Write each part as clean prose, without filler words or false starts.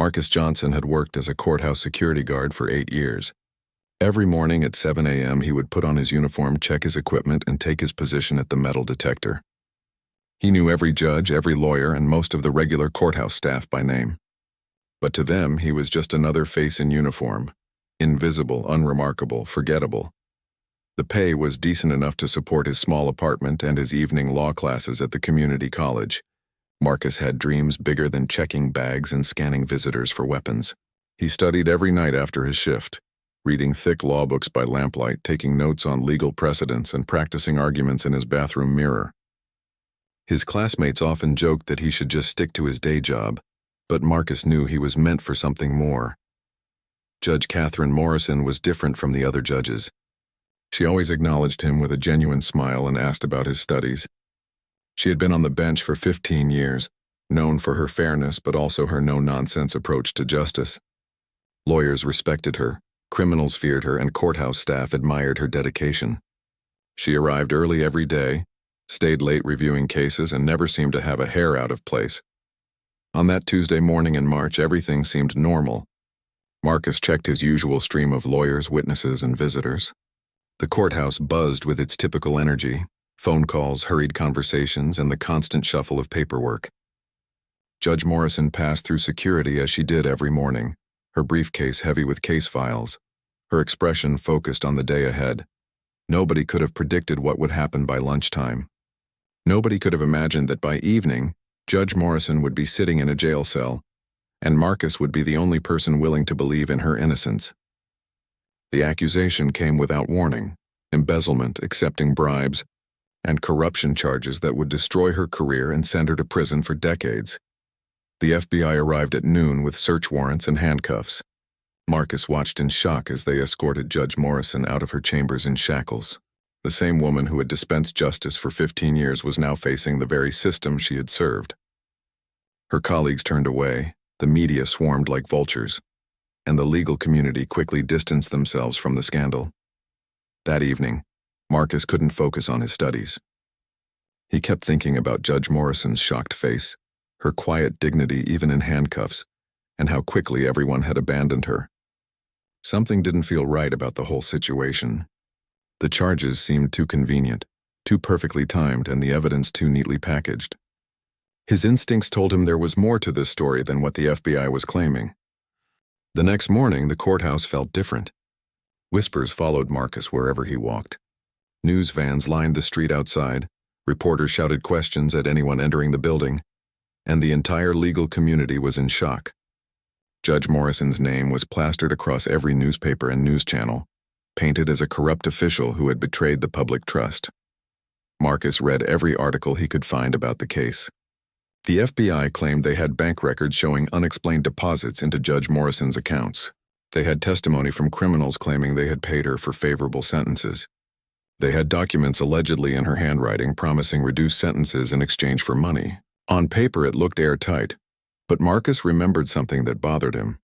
Marcus Johnson had worked as a courthouse security guard for 8 years. Every morning at 7 a.m. he would put on his uniform, check his equipment, and take his position at the metal detector. He knew every judge, every lawyer, and most of the regular courthouse staff by name. But to them, he was just another face in uniform, invisible, unremarkable, forgettable. The pay was decent enough to support his small apartment and his evening law classes at the community college. Marcus had dreams bigger than checking bags and scanning visitors for weapons. He studied every night after his shift, reading thick law books by lamplight, taking notes on legal precedents, and practicing arguments in his bathroom mirror. His classmates often joked that he should just stick to his day job, but Marcus knew he was meant for something more. Judge Catherine Morrison was different from the other judges. She always acknowledged him with a genuine smile and asked about his studies. She had been on the bench for 15 years, known for her fairness but also her no-nonsense approach to justice. Lawyers respected her, criminals feared her, and courthouse staff admired her dedication. She arrived early every day, stayed late reviewing cases, and never seemed to have a hair out of place. On that Tuesday morning in March, everything seemed normal. Marcus checked his usual stream of lawyers, witnesses, and visitors. The courthouse buzzed with its typical energy, phone calls, hurried conversations, and the constant shuffle of paperwork. Judge Morrison passed through security as she did every morning, her briefcase heavy with case files, her expression focused on the day ahead. Nobody could have predicted what would happen by lunchtime. Nobody could have imagined that by evening, Judge Morrison would be sitting in a jail cell, and Marcus would be the only person willing to believe in her innocence. The accusation came without warning: embezzlement, accepting bribes, and corruption charges that would destroy her career and send her to prison for decades. The FBI arrived at noon with search warrants and handcuffs. Marcus watched in shock as they escorted Judge Morrison out of her chambers in shackles. The same woman who had dispensed justice for 15 years was now facing the very system she had served. Her colleagues turned away, the media swarmed like vultures, and the legal community quickly distanced themselves from the scandal. That evening, Marcus couldn't focus on his studies. He kept thinking about Judge Morrison's shocked face, her quiet dignity even in handcuffs, and how quickly everyone had abandoned her. Something didn't feel right about the whole situation. The charges seemed too convenient, too perfectly timed, and the evidence too neatly packaged. His instincts told him there was more to this story than what the FBI was claiming. The next morning, the courthouse felt different. Whispers followed Marcus wherever he walked. News vans lined the street outside, reporters shouted questions at anyone entering the building, and the entire legal community was in shock. Judge Morrison's name was plastered across every newspaper and news channel, painted as a corrupt official who had betrayed the public trust. Marcus read every article he could find about the case. The FBI claimed they had bank records showing unexplained deposits into Judge Morrison's accounts. They had testimony from criminals claiming they had paid her for favorable sentences. They had documents allegedly in her handwriting promising reduced sentences in exchange for money. On paper, it looked airtight, but Marcus remembered something that bothered him.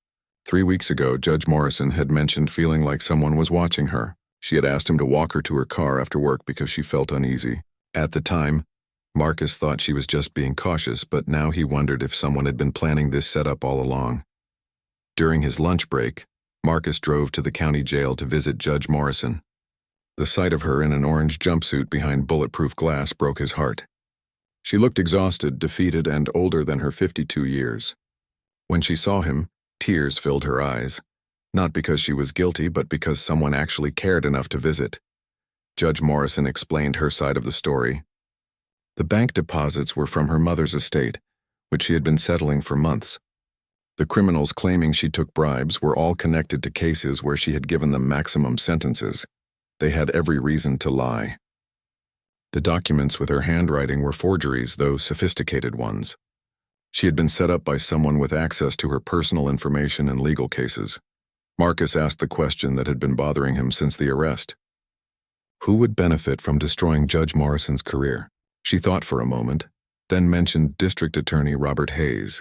3 weeks ago, Judge Morrison had mentioned feeling like someone was watching her. She had asked him to walk her to her car after work because she felt uneasy. At the time, Marcus thought she was just being cautious, but now he wondered if someone had been planning this setup all along. During his lunch break, Marcus drove to the county jail to visit Judge Morrison. The sight of her in an orange jumpsuit behind bulletproof glass broke his heart. She looked exhausted, defeated, and older than her 52 years. When she saw him, tears filled her eyes, not because she was guilty, but because someone actually cared enough to visit. Judge Morrison explained her side of the story. The bank deposits were from her mother's estate, which she had been settling for months. The criminals claiming she took bribes were all connected to cases where she had given them maximum sentences. They had every reason to lie. The documents with her handwriting were forgeries, though sophisticated ones. She had been set up by someone with access to her personal information in legal cases. Marcus asked the question that had been bothering him since the arrest. Who would benefit from destroying Judge Morrison's career? She thought for a moment, then mentioned District Attorney Robert Hayes.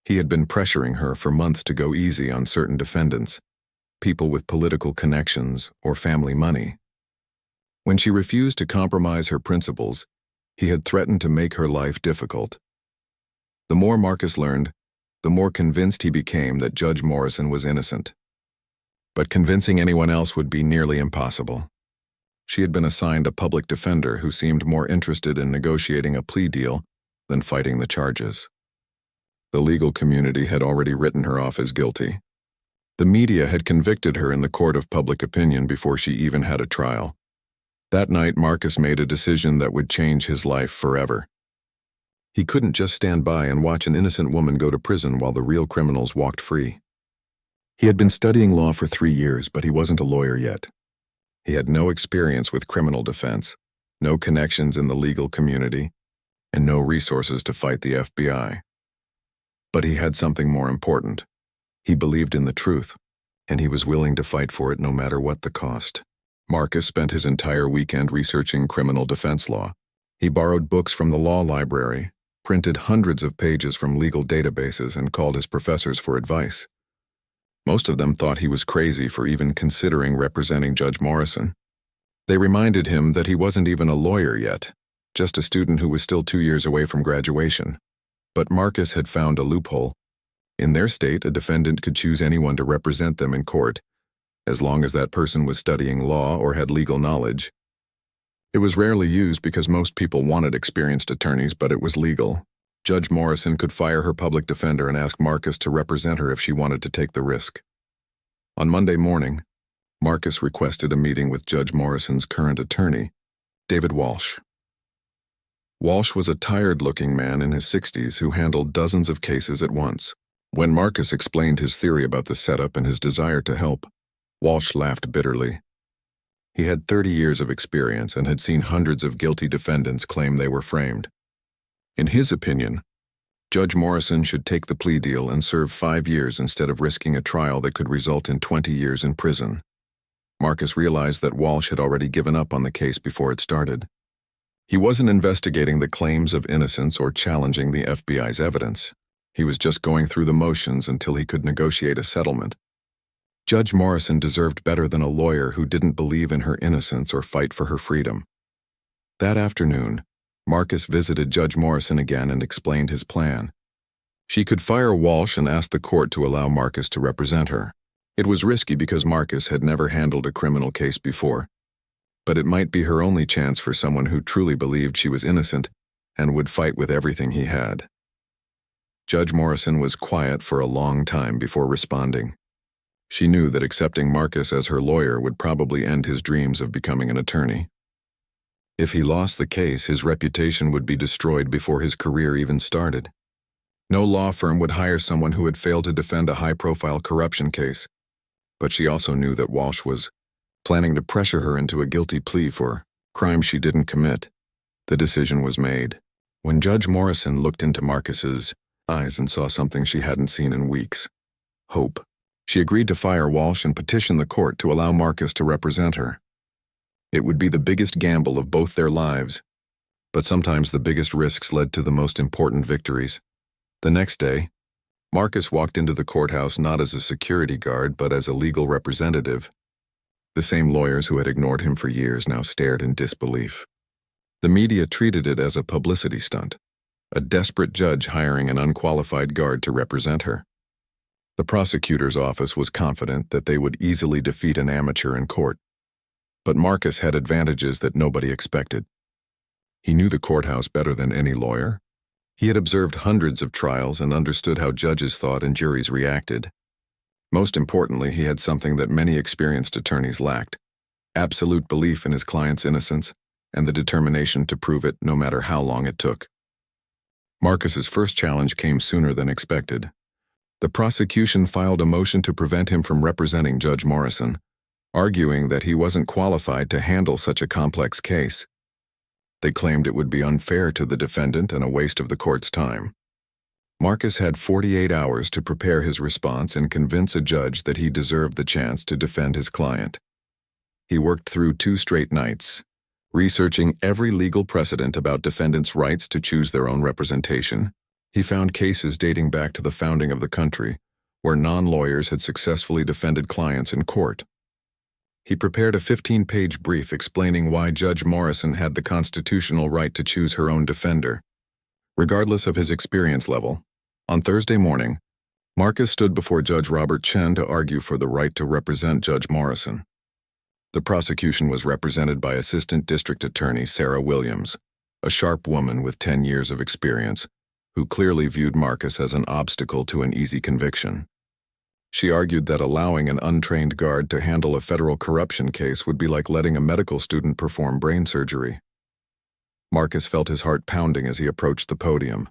He had been pressuring her for months to go easy on certain defendants, people with political connections or family money. When she refused to compromise her principles, he had threatened to make her life difficult. The more Marcus learned, the more convinced he became that Judge Morrison was innocent. But convincing anyone else would be nearly impossible. She had been assigned a public defender who seemed more interested in negotiating a plea deal than fighting the charges. The legal community had already written her off as guilty. The media had convicted her in the court of public opinion before she even had a trial. That night, Marcus made a decision that would change his life forever. He couldn't just stand by and watch an innocent woman go to prison while the real criminals walked free. He had been studying law for 3 years, but he wasn't a lawyer yet. He had no experience with criminal defense, no connections in the legal community, and no resources to fight the FBI. But he had something more important. He believed in the truth, and he was willing to fight for it no matter what the cost. Marcus spent his entire weekend researching criminal defense law. He borrowed books from the law library, printed hundreds of pages from legal databases, and called his professors for advice. Most of them thought he was crazy for even considering representing Judge Morrison. They reminded him that he wasn't even a lawyer yet, just a student who was still 2 years away from graduation. But Marcus had found a loophole. In their state, a defendant could choose anyone to represent them in court, as long as that person was studying law or had legal knowledge. It was rarely used because most people wanted experienced attorneys, but it was legal. Judge Morrison could fire her public defender and ask Marcus to represent her if she wanted to take the risk. On Monday morning, Marcus requested a meeting with Judge Morrison's current attorney, David Walsh. Walsh was a tired-looking man in his 60s who handled dozens of cases at once. When Marcus explained his theory about the setup and his desire to help, Walsh laughed bitterly. He had 30 years of experience and had seen hundreds of guilty defendants claim they were framed. In his opinion, Judge Morrison should take the plea deal and serve 5 years instead of risking a trial that could result in 20 years in prison. Marcus realized that Walsh had already given up on the case before it started. He wasn't investigating the claims of innocence or challenging the FBI's evidence. He was just going through the motions until he could negotiate a settlement. Judge Morrison deserved better than a lawyer who didn't believe in her innocence or fight for her freedom. That afternoon, Marcus visited Judge Morrison again and explained his plan. She could fire Walsh and ask the court to allow Marcus to represent her. It was risky because Marcus had never handled a criminal case before, but it might be her only chance for someone who truly believed she was innocent and would fight with everything he had. Judge Morrison was quiet for a long time before responding. She knew that accepting Marcus as her lawyer would probably end his dreams of becoming an attorney. If he lost the case, his reputation would be destroyed before his career even started. No law firm would hire someone who had failed to defend a high-profile corruption case, but she also knew that Walsh was planning to pressure her into a guilty plea for crimes she didn't commit. The decision was made. When Judge Morrison looked into Marcus's eyes and saw something she hadn't seen in weeks, hope. She agreed to fire Walsh and petition the court to allow Marcus to represent her. It would be the biggest gamble of both their lives, but sometimes the biggest risks led to the most important victories. The next day, Marcus walked into the courthouse not as a security guard but as a legal representative. The same lawyers who had ignored him for years now stared in disbelief. The media treated it as a publicity stunt, a desperate judge hiring an unqualified guard to represent her. The prosecutor's office was confident that they would easily defeat an amateur in court. But Marcus had advantages that nobody expected. He knew the courthouse better than any lawyer. He had observed hundreds of trials and understood how judges thought and juries reacted. Most importantly, he had something that many experienced attorneys lacked: absolute belief in his client's innocence and the determination to prove it no matter how long it took. Marcus's first challenge came sooner than expected. The prosecution filed a motion to prevent him from representing Judge Morrison, arguing that he wasn't qualified to handle such a complex case. They claimed it would be unfair to the defendant and a waste of the court's time. Marcus had 48 hours to prepare his response and convince a judge that he deserved the chance to defend his client. He worked through 2 straight nights, researching every legal precedent about defendants' rights to choose their own representation. He found cases dating back to the founding of the country, where non-lawyers had successfully defended clients in court. He prepared a 15-page brief explaining why Judge Morrison had the constitutional right to choose her own defender. Regardless of his experience level, on Thursday morning, Marcus stood before Judge Robert Chen to argue for the right to represent Judge Morrison. The prosecution was represented by Assistant District Attorney Sarah Williams, a sharp woman with 10 years of experience, who clearly viewed Marcus as an obstacle to an easy conviction. She argued that allowing an untrained guard to handle a federal corruption case would be like letting a medical student perform brain surgery. Marcus felt his heart pounding as he approached the podium.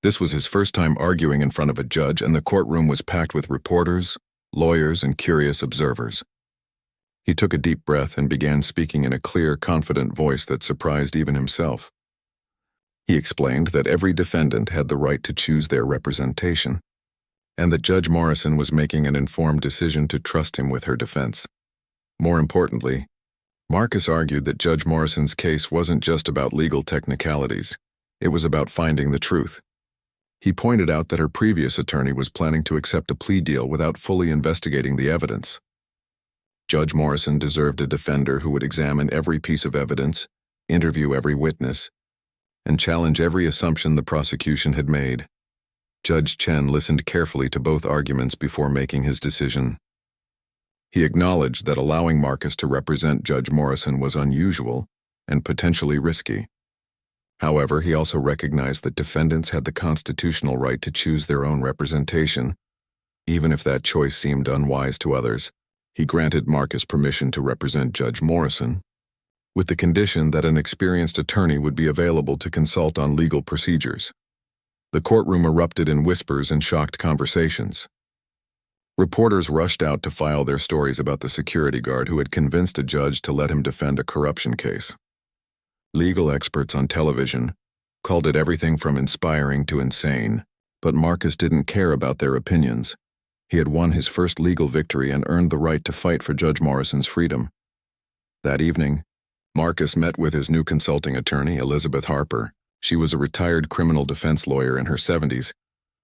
This was his first time arguing in front of a judge, and the courtroom was packed with reporters, lawyers, and curious observers. He took a deep breath and began speaking in a clear, confident voice that surprised even himself. He explained that every defendant had the right to choose their representation, and that Judge Morrison was making an informed decision to trust him with her defense. More importantly, Marcus argued that Judge Morrison's case wasn't just about legal technicalities, it was about finding the truth. He pointed out that her previous attorney was planning to accept a plea deal without fully investigating the evidence. Judge Morrison deserved a defender who would examine every piece of evidence, interview every witness, and challenge every assumption the prosecution had made. Judge Chen listened carefully to both arguments before making his decision. He acknowledged that allowing Marcus to represent Judge Morrison was unusual and potentially risky. However, he also recognized that defendants had the constitutional right to choose their own representation, even if that choice seemed unwise to others. He granted Marcus permission to represent Judge Morrison, with the condition that an experienced attorney would be available to consult on legal procedures. The courtroom erupted in whispers and shocked conversations. Reporters rushed out to file their stories about the security guard who had convinced a judge to let him defend a corruption case. Legal experts on television called it everything from inspiring to insane, but Marcus didn't care about their opinions. He had won his first legal victory and earned the right to fight for Judge Morrison's freedom. That evening, Marcus met with his new consulting attorney, Elizabeth Harper. She was a retired criminal defense lawyer in her 70s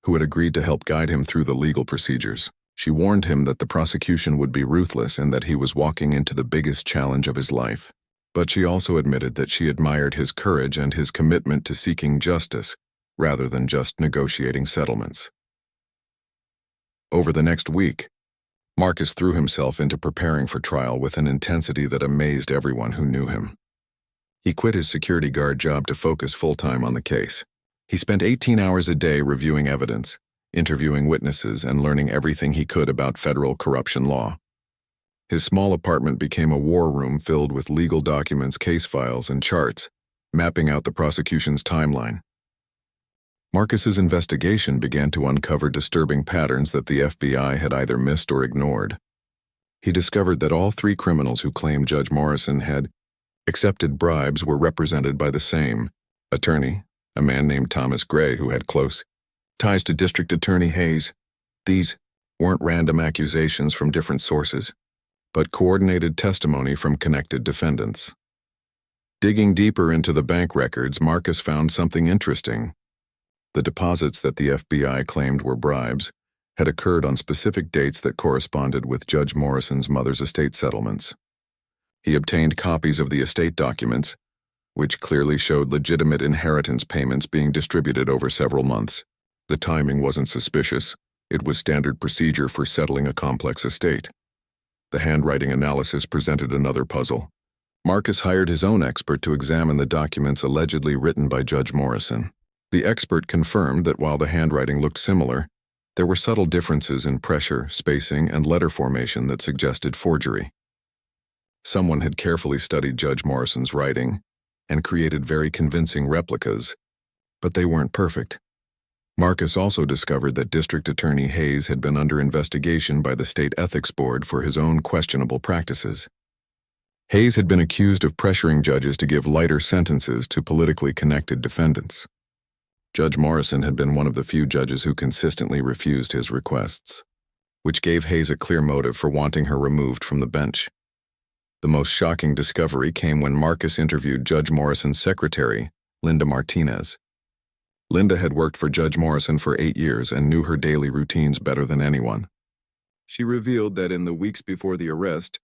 who had agreed to help guide him through the legal procedures. She warned him that the prosecution would be ruthless and that he was walking into the biggest challenge of his life. But she also admitted that she admired his courage and his commitment to seeking justice rather than just negotiating settlements. Over the next week, Marcus threw himself into preparing for trial with an intensity that amazed everyone who knew him. He quit his security guard job to focus full-time on the case. He spent 18 hours a day reviewing evidence, interviewing witnesses, and learning everything he could about federal corruption law. His small apartment became a war room filled with legal documents, case files, and charts, mapping out the prosecution's timeline. Marcus's investigation began to uncover disturbing patterns that the FBI had either missed or ignored. He discovered that all three criminals who claimed Judge Morrison had accepted bribes were represented by the same attorney, a man named Thomas Gray who had close ties to District Attorney Hayes. These weren't random accusations from different sources, but coordinated testimony from connected defendants. Digging deeper into the bank records, Marcus found something interesting. The deposits that the FBI claimed were bribes had occurred on specific dates that corresponded with Judge Morrison's mother's estate settlements. He obtained copies of the estate documents, which clearly showed legitimate inheritance payments being distributed over several months. The timing wasn't suspicious. It was standard procedure for settling a complex estate. The handwriting analysis presented another puzzle. Marcus hired his own expert to examine the documents allegedly written by Judge Morrison. The expert confirmed that while the handwriting looked similar, there were subtle differences in pressure, spacing, and letter formation that suggested forgery. Someone had carefully studied Judge Morrison's writing and created very convincing replicas, but they weren't perfect. Marcus also discovered that District Attorney Hayes had been under investigation by the State Ethics Board for his own questionable practices. Hayes had been accused of pressuring judges to give lighter sentences to politically connected defendants. Judge Morrison had been one of the few judges who consistently refused his requests, which gave Hayes a clear motive for wanting her removed from the bench. The most shocking discovery came when Marcus interviewed Judge Morrison's secretary, Linda Martinez. Linda had worked for Judge Morrison for 8 years and knew her daily routines better than anyone. She revealed that in the weeks before the arrest,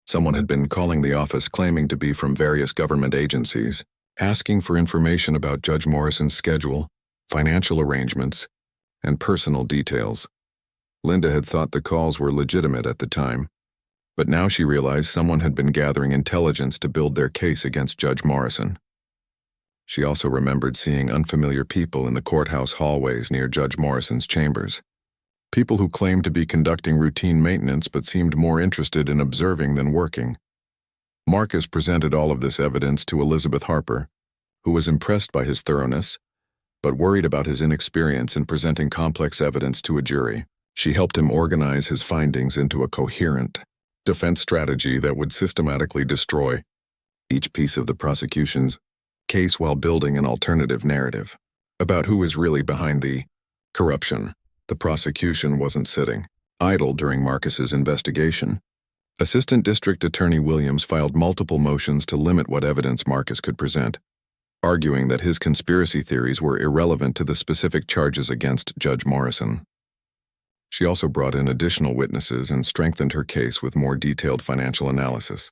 someone had been calling the office claiming to be from various government agencies, asking for information about Judge Morrison's schedule, financial arrangements, and personal details. Linda had thought the calls were legitimate at the time, but now she realized someone had been gathering intelligence to build their case against Judge Morrison. She also remembered seeing unfamiliar people in the courthouse hallways near Judge Morrison's chambers. People who claimed to be conducting routine maintenance but seemed more interested in observing than working. Marcus presented all of this evidence to Elizabeth Harper, who was impressed by his thoroughness, but worried about his inexperience in presenting complex evidence to a jury. She helped him organize his findings into a coherent defense strategy that would systematically destroy each piece of the prosecution's case while building an alternative narrative about who was really behind the corruption. The prosecution wasn't sitting idle during Marcus's investigation. Assistant District Attorney Williams filed multiple motions to limit what evidence Marcus could present, arguing that his conspiracy theories were irrelevant to the specific charges against Judge Morrison. She also brought in additional witnesses and strengthened her case with more detailed financial analysis.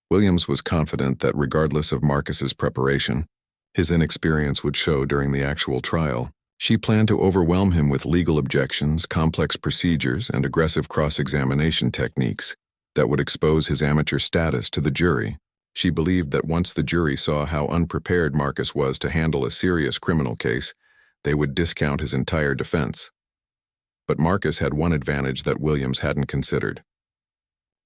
Williams was confident that regardless of Marcus's preparation, his inexperience would show during the actual trial. She planned to overwhelm him with legal objections, complex procedures, and aggressive cross-examination techniques that would expose his amateur status to the jury. She believed that once the jury saw how unprepared Marcus was to handle a serious criminal case, they would discount his entire defense. But Marcus had one advantage that Williams hadn't considered.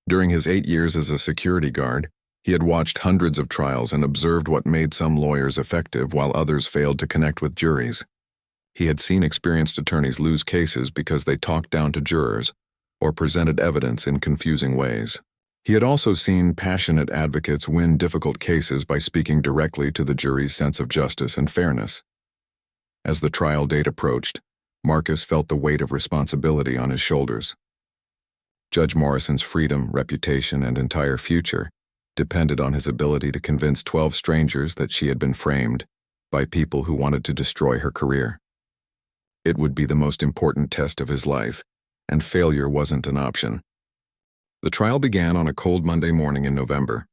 During his 8 years as a security guard, he had watched hundreds of trials and observed what made some lawyers effective while others failed to connect with juries. He had seen experienced attorneys lose cases because they talked down to jurors or presented evidence in confusing ways. He had also seen passionate advocates win difficult cases by speaking directly to the jury's sense of justice and fairness. As the trial date approached, Marcus felt the weight of responsibility on his shoulders. Judge Morrison's freedom, reputation, and entire future depended on his ability to convince 12 strangers that she had been framed by people who wanted to destroy her career. It would be the most important test of his life, and failure wasn't an option. The trial began on a cold Monday morning in November.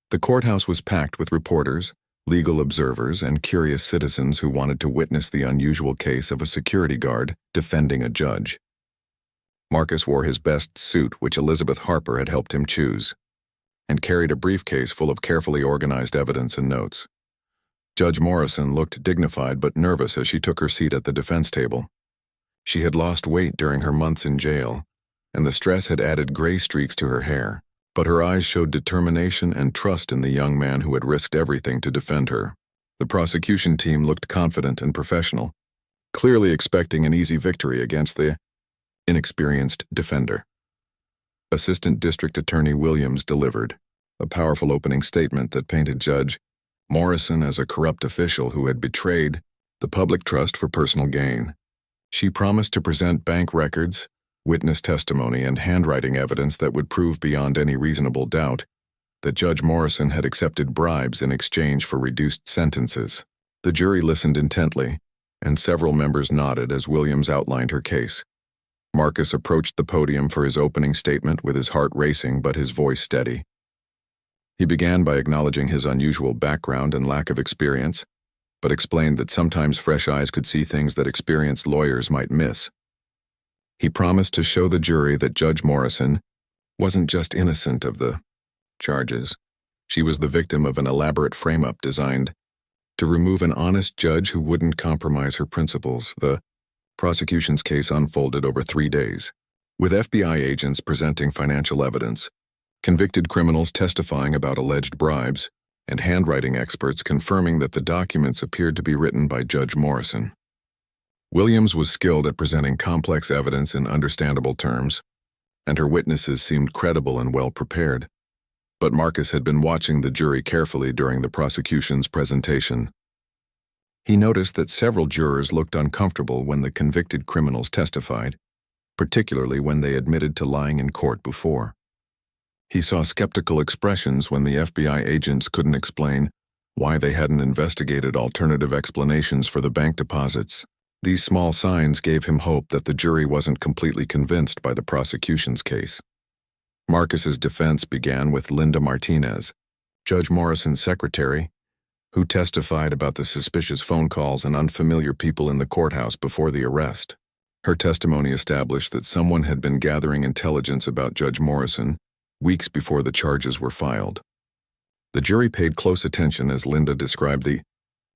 The courthouse was packed with reporters, legal observers, and curious citizens who wanted to witness the unusual case of a security guard defending a judge. Marcus wore his best suit, which Elizabeth Harper had helped him choose, and carried a briefcase full of carefully organized evidence and notes. Judge Morrison looked dignified but nervous as she took her seat at the defense table. She had lost weight during her months in jail, and the stress had added gray streaks to her hair, but her eyes showed determination and trust in the young man who had risked everything to defend her. The prosecution team looked confident and professional, clearly expecting an easy victory against the inexperienced defender. Assistant District Attorney Williams delivered a powerful opening statement that painted Judge Morrison as a corrupt official who had betrayed the public trust for personal gain. She promised to present bank records, witness testimony, and handwriting evidence that would prove beyond any reasonable doubt that Judge Morrison had accepted bribes in exchange for reduced sentences. The jury listened intently, and several members nodded as Williams outlined her case. Marcus approached the podium for his opening statement with his heart racing but his voice steady. He began by acknowledging his unusual background and lack of experience, but explained that sometimes fresh eyes could see things that experienced lawyers might miss. He promised to show the jury that Judge Morrison wasn't just innocent of the charges. She was the victim of an elaborate frame-up designed to remove an honest judge who wouldn't compromise her principles. The prosecution's case unfolded over 3 days, with FBI agents presenting financial evidence, convicted criminals testifying about alleged bribes, and handwriting experts confirming that the documents appeared to be written by Judge Morrison. Williams was skilled at presenting complex evidence in understandable terms, and her witnesses seemed credible and well prepared. But Marcus had been watching the jury carefully during the prosecution's presentation. He noticed that several jurors looked uncomfortable when the convicted criminals testified, particularly when they admitted to lying in court before. He saw skeptical expressions when the FBI agents couldn't explain why they hadn't investigated alternative explanations for the bank deposits. These small signs gave him hope that the jury wasn't completely convinced by the prosecution's case. Marcus's defense began with Linda Martinez, Judge Morrison's secretary, who testified about the suspicious phone calls and unfamiliar people in the courthouse before the arrest. Her testimony established that someone had been gathering intelligence about Judge Morrison weeks before the charges were filed. The jury paid close attention as Linda described the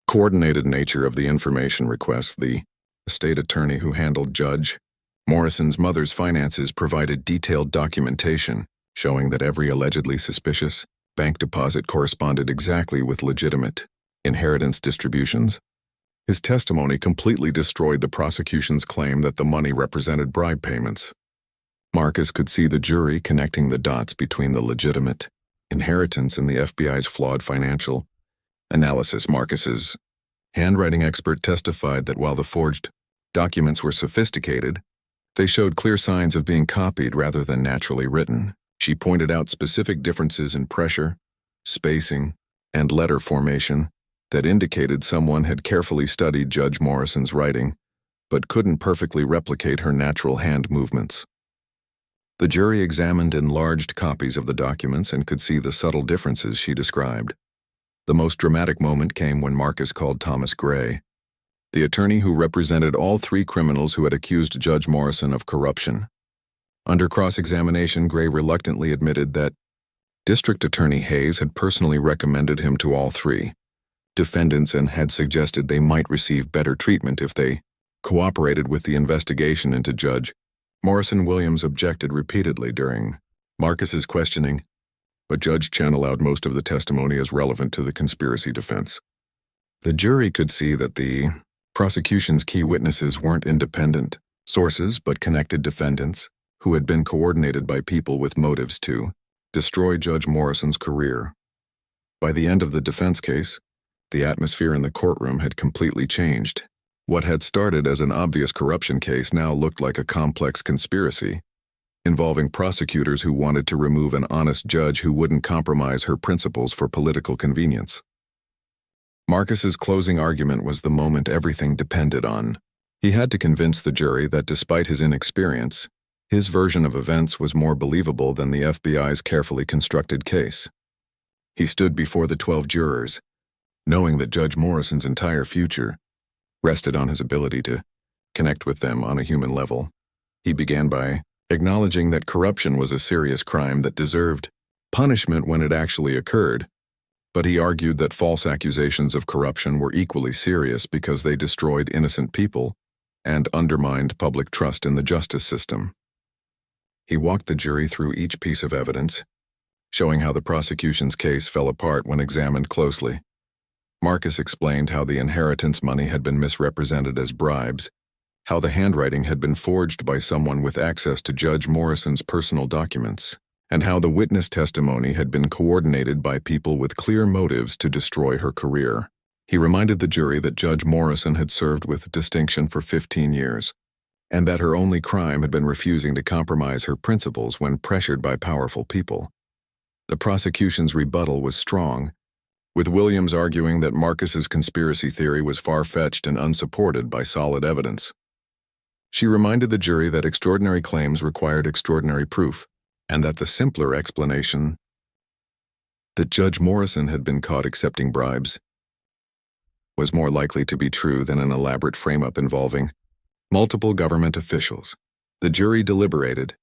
coordinated nature of the information requests. The state attorney who handled Judge Morrison's mother's finances provided detailed documentation showing that every allegedly suspicious bank deposit corresponded exactly with legitimate inheritance distributions. His testimony completely destroyed the prosecution's claim that the money represented bribe payments. Marcus could see the jury connecting the dots between the legitimate inheritance and the FBI's flawed financial analysis. Marcus's handwriting expert testified that while the forged documents were sophisticated, they showed clear signs of being copied rather than naturally written. She pointed out specific differences in pressure, spacing, and letter formation that indicated someone had carefully studied Judge Morrison's writing, but couldn't perfectly replicate her natural hand movements. The jury examined enlarged copies of the documents and could see the subtle differences she described. The most dramatic moment came when Marcus called Thomas Gray, the attorney who represented all three criminals who had accused Judge Morrison of corruption. Under cross-examination, Gray reluctantly admitted that District Attorney Hayes had personally recommended him to all three defendants and had suggested they might receive better treatment if they cooperated with the investigation into Judge Morrison. Williams objected repeatedly during Marcus's questioning, but Judge Chen allowed most of the testimony as relevant to the conspiracy defense. The jury could see that the prosecution's key witnesses weren't independent sources but connected defendants who had been coordinated by people with motives to destroy Judge Morrison's career. By the end of the defense case, the atmosphere in the courtroom had completely changed. What had started as an obvious corruption case now looked like a complex conspiracy, involving prosecutors who wanted to remove an honest judge who wouldn't compromise her principles for political convenience. Marcus's closing argument was the moment everything depended on. He had to convince the jury that despite his inexperience, his version of events was more believable than the FBI's carefully constructed case. He stood before the 12 jurors, knowing that Judge Morrison's entire future rested on his ability to connect with them on a human level. He began by acknowledging that corruption was a serious crime that deserved punishment when it actually occurred, but he argued that false accusations of corruption were equally serious because they destroyed innocent people and undermined public trust in the justice system. He walked the jury through each piece of evidence, showing how the prosecution's case fell apart when examined closely. Marcus explained how the inheritance money had been misrepresented as bribes, how the handwriting had been forged by someone with access to Judge Morrison's personal documents, and how the witness testimony had been coordinated by people with clear motives to destroy her career. He reminded the jury that Judge Morrison had served with distinction for 15 years, and that her only crime had been refusing to compromise her principles when pressured by powerful people. The prosecution's rebuttal was strong, with Williams arguing that Marcus's conspiracy theory was far-fetched and unsupported by solid evidence. She reminded the jury that extraordinary claims required extraordinary proof, and that the simpler explanation that Judge Morrison had been caught accepting bribes was more likely to be true than an elaborate frame-up involving multiple government officials. The jury deliberated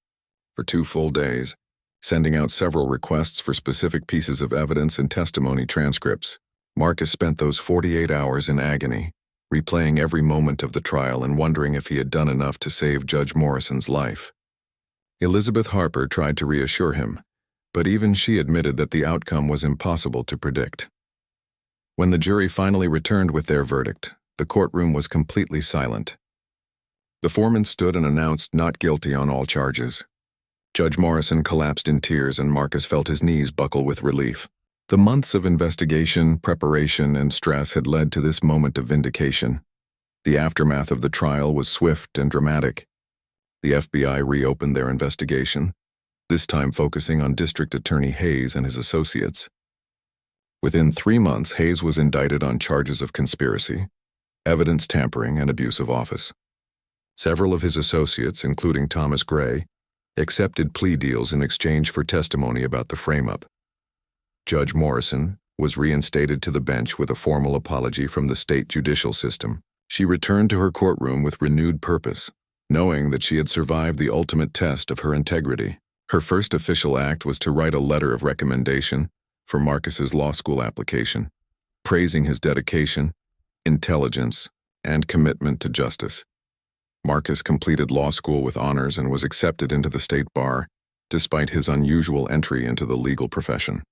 for 2 full days, sending out several requests for specific pieces of evidence and testimony transcripts. Marcus spent those 48 hours in agony, replaying every moment of the trial and wondering if he had done enough to save Judge Morrison's life. Elizabeth Harper tried to reassure him, but even she admitted that the outcome was impossible to predict. When the jury finally returned with their verdict, the courtroom was completely silent. The foreman stood and announced not guilty on all charges. Judge Morrison collapsed in tears and Marcus felt his knees buckle with relief. The months of investigation, preparation, and stress had led to this moment of vindication. The aftermath of the trial was swift and dramatic. The FBI reopened their investigation, this time focusing on District Attorney Hayes and his associates. Within 3 months, Hayes was indicted on charges of conspiracy, evidence tampering, and abuse of office. Several of his associates, including Thomas Gray, accepted plea deals in exchange for testimony about the frame-up. Judge Morrison, was reinstated to the bench with a formal apology from the state judicial system. She returned to her courtroom with renewed purpose, knowing that she had survived the ultimate test of her integrity. Her first official act was to write a letter of recommendation for Marcus's law school application, praising his dedication, intelligence, and commitment to justice. Marcus completed law school with honors and was accepted into the state bar, despite his unusual entry into the legal profession.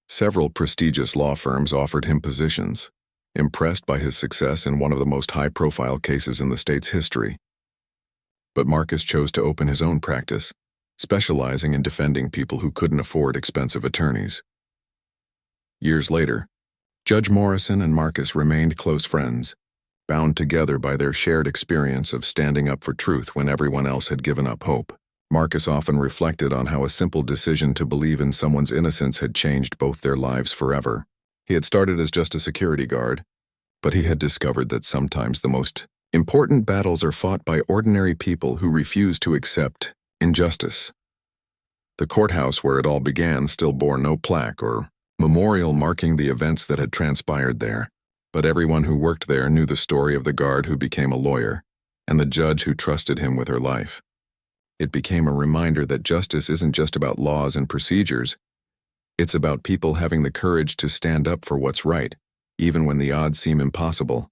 Several prestigious law firms offered him positions, impressed by his success in one of the most high-profile cases in the state's history. But Marcus chose to open his own practice, specializing in defending people who couldn't afford expensive attorneys. Years later, Judge Morrison and Marcus remained close friends, bound together by their shared experience of standing up for truth when everyone else had given up hope. Marcus often reflected on how a simple decision to believe in someone's innocence had changed both their lives forever. He had started as just a security guard, but he had discovered that sometimes the most important battles are fought by ordinary people who refuse to accept injustice. The courthouse where it all began still bore no plaque or memorial marking the events that had transpired there, but everyone who worked there knew the story of the guard who became a lawyer and the judge who trusted him with her life. It became a reminder that justice isn't just about laws and procedures. It's about people having the courage to stand up for what's right, even when the odds seem impossible.